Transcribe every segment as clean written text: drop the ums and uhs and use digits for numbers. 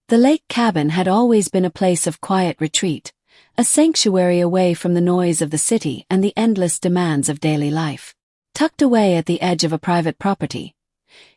The lake cabin had always been a place of quiet retreat, a sanctuary away from the noise of the city and the endless demands of daily life. Tucked away at the edge of a private property,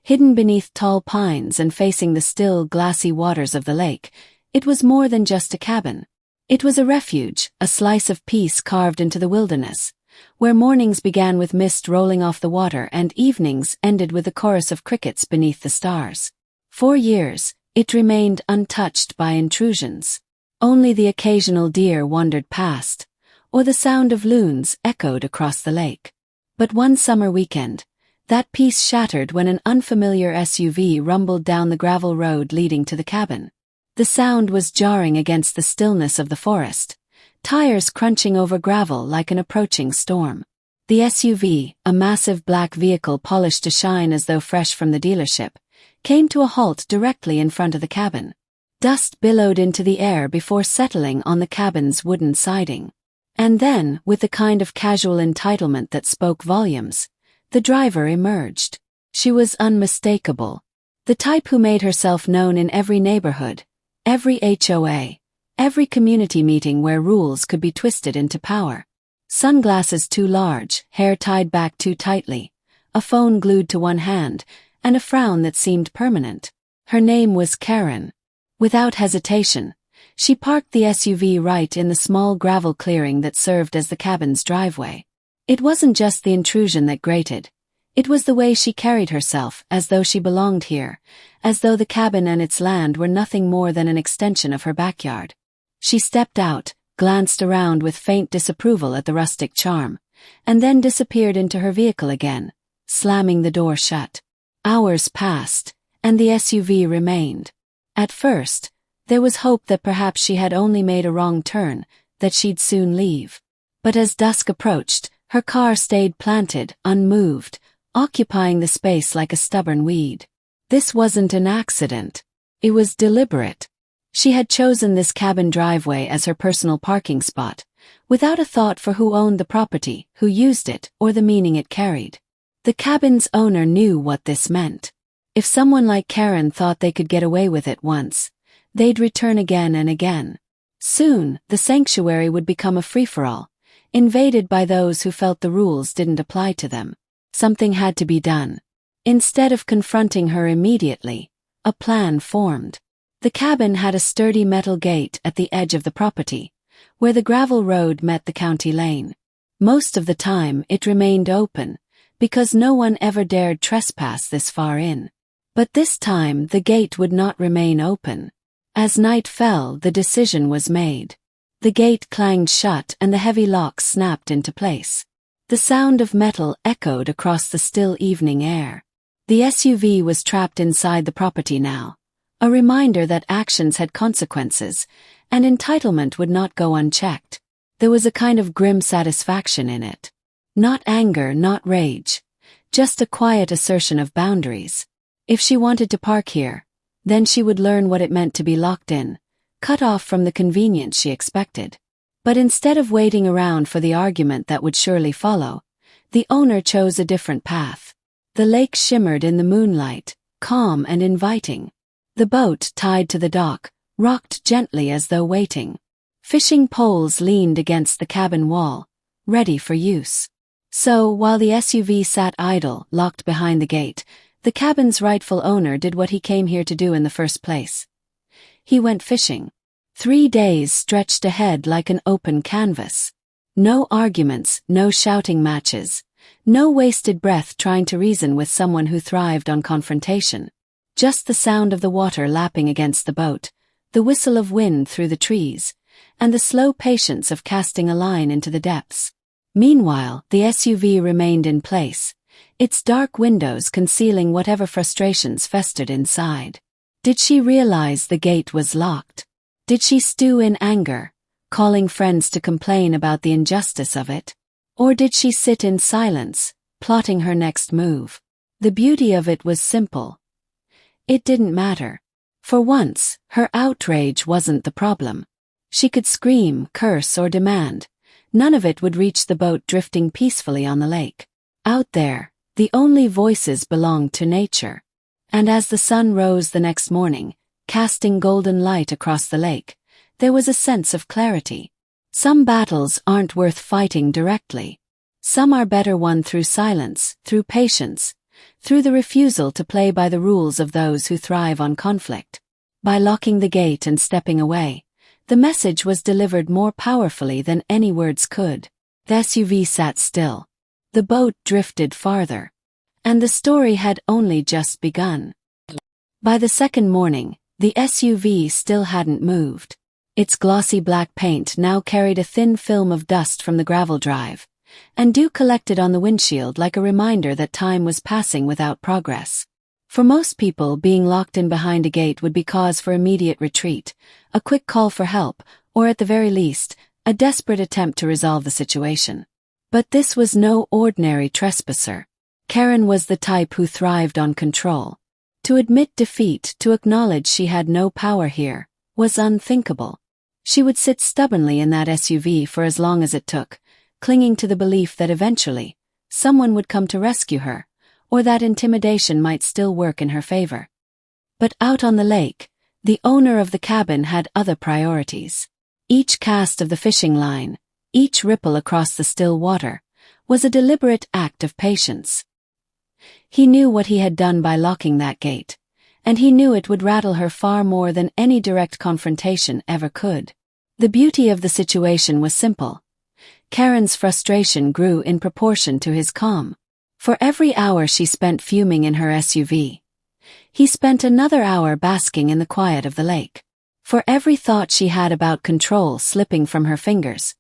hidden beneath tall pines and facing the still, glassy waters of the lake, it was more than just a cabin. It was a refuge, a slice of peace carved into the wilderness, where mornings began with mist rolling off the water and evenings ended with a chorus of crickets beneath the stars. For years, it remained untouched by intrusions. Only the occasional deer wandered past, or the sound of loons echoed across the lake. But one summer weekend, that peace shattered when an unfamiliar SUV rumbled down the gravel road leading to the cabin. The sound was jarring against the stillness of the forest, tires crunching over gravel like an approaching storm. The SUV, a massive black vehicle polished to shine as though fresh from the dealership, came to a halt directly in front of the cabin. Dust billowed into the air before settling on the cabin's wooden siding. And then, with the kind of casual entitlement that spoke volumes, the driver emerged. She was unmistakable. The type who made herself known in every neighborhood, every HOA, every community meeting where rules could be twisted into power. Sunglasses too large, hair tied back too tightly, a phone glued to one hand, and a frown that seemed permanent. Her name was Karen. Without hesitation, she parked the SUV right in the small gravel clearing that served as the cabin's driveway. It wasn't just the intrusion that grated. It was the way she carried herself, as though she belonged here, as though the cabin and its land were nothing more than an extension of her backyard. She stepped out, glanced around with faint disapproval at the rustic charm, and then disappeared into her vehicle again, slamming the door shut. Hours passed, and the SUV remained. At first, there was hope that perhaps she had only made a wrong turn, that she'd soon leave. But as dusk approached, her car stayed planted, unmoved, occupying the space like a stubborn weed. This wasn't an accident. It was deliberate. She had chosen this cabin driveway as her personal parking spot, without a thought for who owned the property, who used it, or the meaning it carried. The cabin's owner knew what this meant. If someone like Karen thought they could get away with it once, they'd return again and again. Soon, the sanctuary would become a free-for-all, invaded by those who felt the rules didn't apply to them. Something had to be done. Instead of confronting her immediately, a plan formed. The cabin had a sturdy metal gate at the edge of the property, where the gravel road met the county lane. Most of the time it remained open, because no one ever dared trespass this far in. But this time the gate would not remain open. As night fell, the decision was made. The gate clanged shut and the heavy lock snapped into place. The sound of metal echoed across the still evening air. The SUV was trapped inside the property now, a reminder that actions had consequences, and entitlement would not go unchecked. There was a kind of grim satisfaction in it. Not anger, not rage, just a quiet assertion of boundaries. If she wanted to park here, then she would learn what it meant to be locked in, cut off from the convenience she expected. But instead of waiting around for the argument that would surely follow, the owner chose a different path. The lake shimmered in the moonlight, calm and inviting. The boat, tied to the dock, rocked gently as though waiting. Fishing poles leaned against the cabin wall, ready for use. So, while the SUV sat idle, locked behind the gate, the cabin's rightful owner did what he came here to do in the first place. He went fishing. 3 days stretched ahead like an open canvas. No arguments, no shouting matches, no wasted breath trying to reason with someone who thrived on confrontation. Just the sound of the water lapping against the boat, the whistle of wind through the trees, and the slow patience of casting a line into the depths. Meanwhile, the SUV remained in place, its dark windows concealing whatever frustrations festered inside. Did she realize the gate was locked? Did she stew in anger, calling friends to complain about the injustice of it? Or did she sit in silence, plotting her next move? The beauty of it was simple. It didn't matter. For once, her outrage wasn't the problem. She could scream, curse, or demand. None of it would reach the boat drifting peacefully on the lake. Out there, the only voices belonged to nature. And as the sun rose the next morning, casting golden light across the lake, there was a sense of clarity. Some battles aren't worth fighting directly. Some are better won through silence, through patience, through the refusal to play by the rules of those who thrive on conflict. By locking the gate and stepping away, the message was delivered more powerfully than any words could. The SUV sat still. The boat drifted farther. And the story had only just begun. By the second morning, the SUV still hadn't moved. Its glossy black paint now carried a thin film of dust from the gravel drive, and dew collected on the windshield like a reminder that time was passing without progress. For most people, being locked in behind a gate would be cause for immediate retreat, a quick call for help, or at the very least, a desperate attempt to resolve the situation. But this was no ordinary trespasser. Karen was the type who thrived on control. To admit defeat, to acknowledge she had no power here, was unthinkable. She would sit stubbornly in that SUV for as long as it took, clinging to the belief that eventually, someone would come to rescue her, or that intimidation might still work in her favor. But out on the lake, the owner of the cabin had other priorities. Each cast of the fishing line, each ripple across the still water, was a deliberate act of patience. He knew what he had done by locking that gate, and he knew it would rattle her far more than any direct confrontation ever could. The beauty of the situation was simple. Karen's frustration grew in proportion to his calm. For every hour she spent fuming in her SUV, he spent another hour basking in the quiet of the lake. For every thought she had about control slipping from her fingers,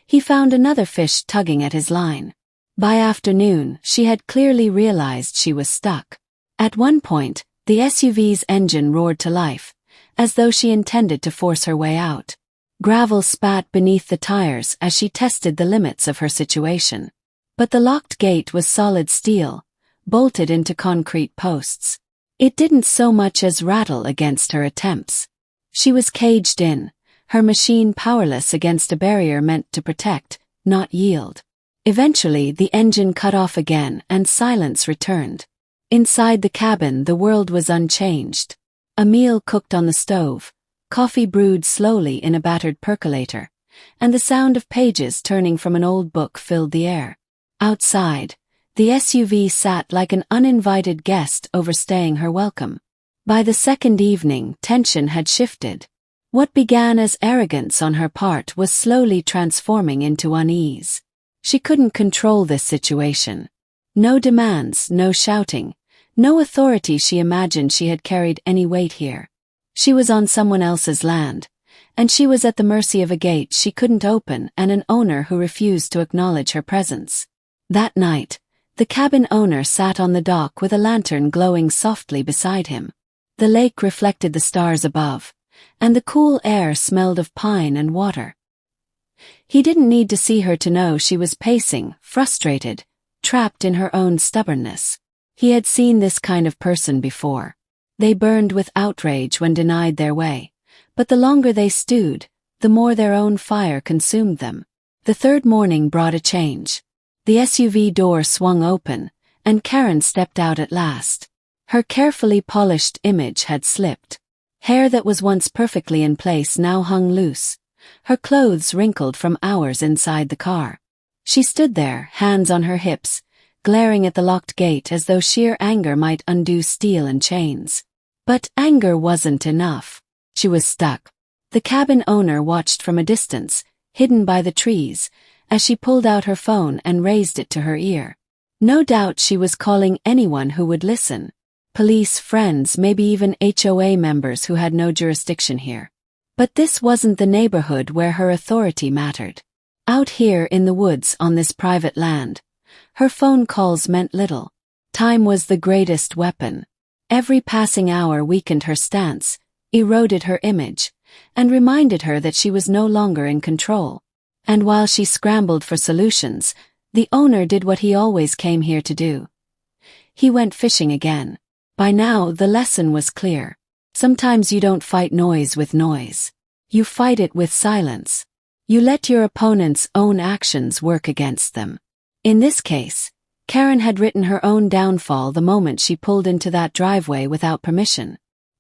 he found another fish tugging at his line. By afternoon, she had clearly realized she was stuck. At one point, the SUV's engine roared to life, as though she intended to force her way out. Gravel spat beneath the tires as she tested the limits of her situation. But the locked gate was solid steel, bolted into concrete posts. It didn't so much as rattle against her attempts. She was caged in, her machine powerless against a barrier meant to protect, not yield. Eventually, the engine cut off again and silence returned. Inside the cabin, the world was unchanged. A meal cooked on the stove, coffee brewed slowly in a battered percolator, and the sound of pages turning from an old book filled the air. Outside, the SUV sat like an uninvited guest overstaying her welcome. By the second evening, tension had shifted. What began as arrogance on her part was slowly transforming into unease. She couldn't control this situation. No demands, no shouting, no authority she imagined she had carried any weight here. She was on someone else's land, and she was at the mercy of a gate she couldn't open and an owner who refused to acknowledge her presence. That night, the cabin owner sat on the dock with a lantern glowing softly beside him. The lake reflected the stars above, and the cool air smelled of pine and water. He didn't need to see her to know she was pacing, frustrated, trapped in her own stubbornness. He had seen this kind of person before. They burned with outrage when denied their way, but the longer they stewed, the more their own fire consumed them. The third morning brought a change. The SUV door swung open, and Karen stepped out at last. Her carefully polished image had slipped. Hair that was once perfectly in place now hung loose, her clothes wrinkled from hours inside the car. She stood there, hands on her hips, glaring at the locked gate as though sheer anger might undo steel and chains. But anger wasn't enough. She was stuck. The cabin owner watched from a distance, hidden by the trees, as she pulled out her phone and raised it to her ear. No doubt she was calling anyone who would listen. Police, friends, maybe even HOA members who had no jurisdiction here. But this wasn't the neighborhood where her authority mattered. Out here in the woods on this private land, her phone calls meant little. Time was the greatest weapon. Every passing hour weakened her stance, eroded her image, and reminded her that she was no longer in control. And while she scrambled for solutions, the owner did what he always came here to do. He went fishing again. By now, the lesson was clear. Sometimes you don't fight noise with noise. You fight it with silence. You let your opponent's own actions work against them. In this case, Karen had written her own downfall the moment she pulled into that driveway without permission.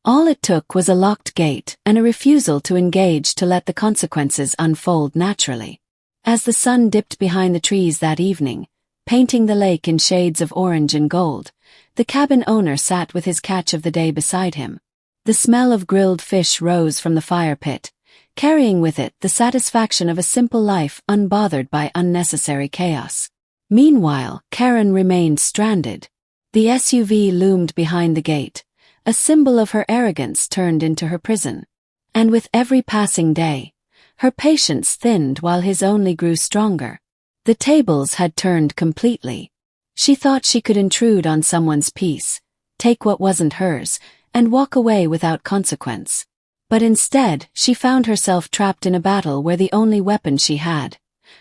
All it took was a locked gate and a refusal to engage to let the consequences unfold naturally. As the sun dipped behind the trees that evening, painting the lake in shades of orange and gold, the cabin owner sat with his catch of the day beside him. The smell of grilled fish rose from the fire pit, carrying with it the satisfaction of a simple life unbothered by unnecessary chaos. Meanwhile, Karen remained stranded. The SUV loomed behind the gate, a symbol of her arrogance turned into her prison. And with every passing day, her patience thinned while his only grew stronger. The tables had turned completely. She thought she could intrude on someone's peace, take what wasn't hers, and walk away without consequence. But instead, she found herself trapped in a battle where the only weapon she had,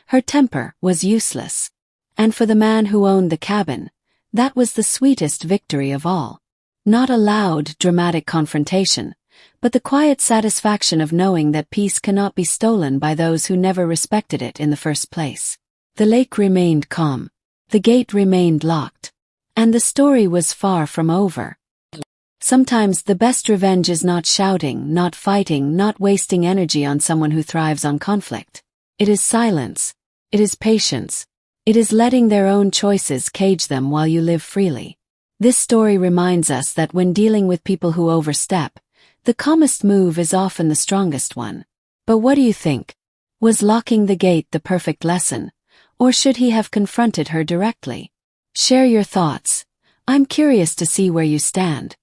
her temper, was useless. And for the man who owned the cabin, that was the sweetest victory of all. Not a loud, dramatic confrontation, but the quiet satisfaction of knowing that peace cannot be stolen by those who never respected it in the first place. The lake remained calm. The gate remained locked. And the story was far from over. Sometimes the best revenge is not shouting, not fighting, not wasting energy on someone who thrives on conflict. It is silence. It is patience. It is letting their own choices cage them while you live freely. This story reminds us that when dealing with people who overstep, the calmest move is often the strongest one. But what do you think? Was locking the gate the perfect lesson, or should he have confronted her directly? Share your thoughts. I'm curious to see where you stand.